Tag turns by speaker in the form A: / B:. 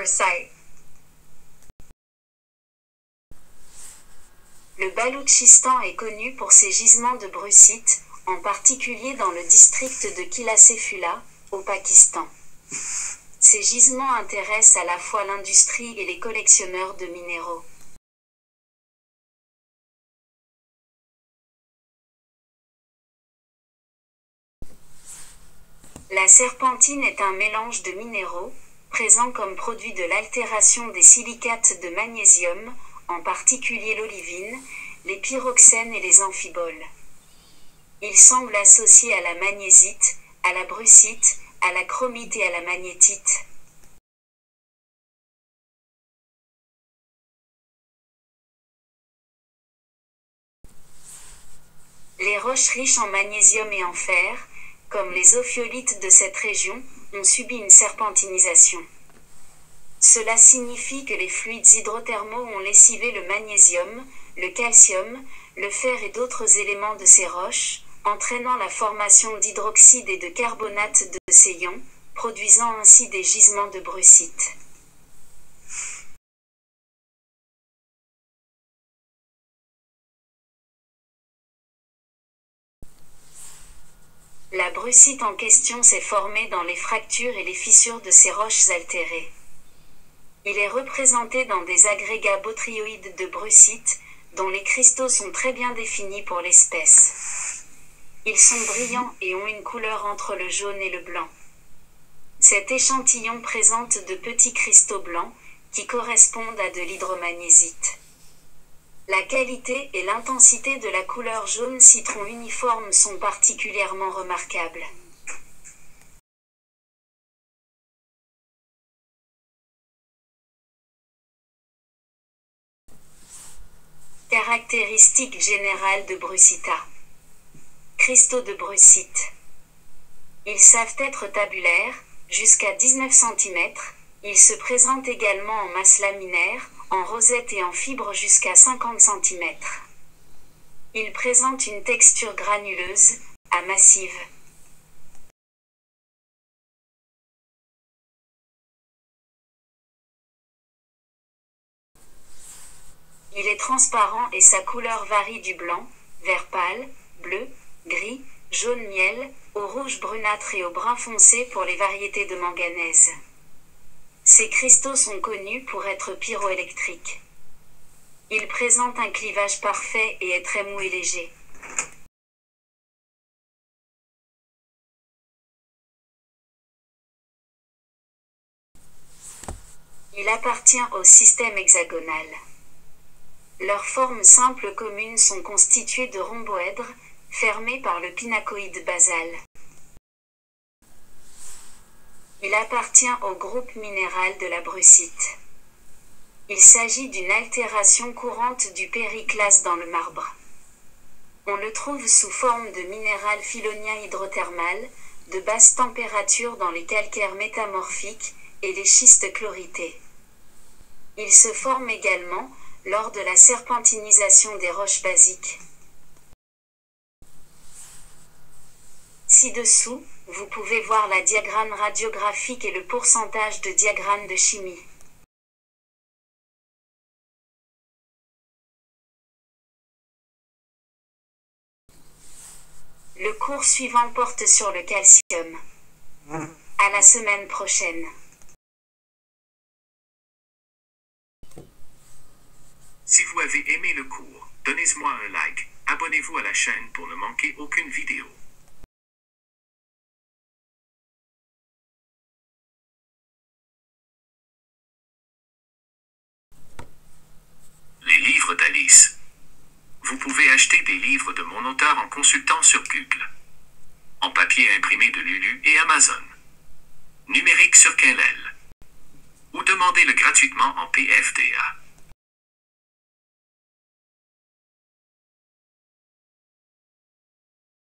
A: site. Le Baloutchistan est connu pour ses gisements de brucite, en particulier dans le district de Kilasefula, au Pakistan. Ces gisements intéressent à la fois l'industrie et les collectionneurs de minéraux. La serpentine est un mélange de minéraux, présent comme produit de l'altération des silicates de magnésium, en particulier l'olivine, les pyroxènes et les amphiboles. Il semble associé à la magnésite, à la brucite, à la chromite et à la magnétite. Les roches riches en magnésium et en fer, comme les ophiolites de cette région, ont subi une serpentinisation. Cela signifie que les fluides hydrothermaux ont lessivé le magnésium, le calcium, le fer et d'autres éléments de ces roches, entraînant la formation d'hydroxyde et de carbonate de ces ions, produisant ainsi des gisements de brucite. La brucite en question s'est formée dans les fractures et les fissures de ces roches altérées. Il est représenté dans des agrégats botryoïdes de brucite, dont les cristaux sont très bien définis pour l'espèce. Ils sont brillants et ont une couleur entre le jaune et le blanc. Cet échantillon présente de petits cristaux blancs, qui correspondent à de l'hydromagnésite. La qualité et l'intensité de la couleur jaune citron uniforme sont particulièrement remarquables. Caractéristiques générales de brucita. Cristaux de brucite. Ils savent être tabulaires, jusqu'à 19 cm, ils se présentent également en masse laminaire, en rosette et en fibre jusqu'à 50 cm. Ils présentent une texture granuleuse, à massive. Il est transparent et sa couleur varie du blanc, vert pâle, bleu, gris, jaune miel, au rouge brunâtre et au brun foncé pour les variétés de manganèse. Ces cristaux sont connus pour être pyroélectriques. Ils présentent un clivage parfait et est très mou et léger. Il appartient au système hexagonal. Leurs formes simples communes sont constituées de rhomboèdres, fermés par le pinacoïde basal. Il appartient au groupe minéral de la brucite. Il s'agit d'une altération courante du périclase dans le marbre. On le trouve sous forme de minéral filonien hydrothermal, de basse température dans les calcaires métamorphiques et les schistes chlorités. Il se forme également lors de la serpentinisation des roches basiques. Ci-dessous, vous pouvez voir la diagramme radiographique et le pourcentage de diagramme de chimie. Le cours suivant porte sur le calcium. À la semaine prochaine.
B: Si vous avez aimé le cours, donnez-moi un like, abonnez-vous à la chaîne pour ne manquer aucune vidéo. Les livres d'Alice. Vous pouvez acheter des livres de mon auteur en consultant sur Google. En papier imprimé de Lulu et Amazon. Numérique sur Kindle. Ou demandez-le gratuitement en PFDA.